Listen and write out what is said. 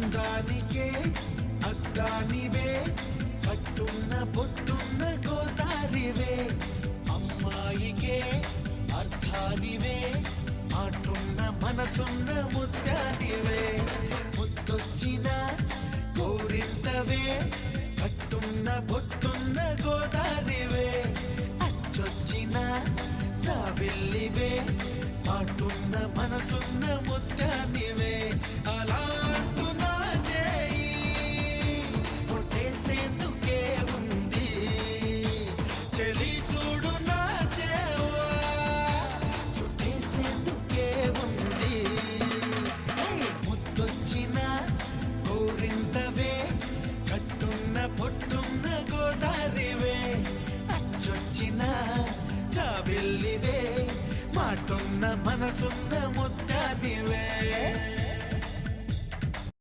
అందానికే అద్దానివే కట్టున్న బొట్టున్న గోదారివే అమ్మాయికే అర్థానివే ఆటున్న మనసున్న ముత్యానివే ముద్దొచ్చిన గోరింటవే కట్టున్న బొట్టున్న గోదారివే అచ్చొచ్చిన జాబిల్లివే ఆటున్న మనసున్న ముత్యానివే అలా అంటున్నా చేయి కొట్టేసేందుకే ఉంది చెలి చూడు నా చేవా చుట్టేసేందుకే ఉంది ముద్దొచ్చిన గోరింటవే కట్టున్న పొట్టున్న గోదారివే అచ్చొచ్చిన జాబిల్లివే మాటున్న మనసున్న ముత్యానివే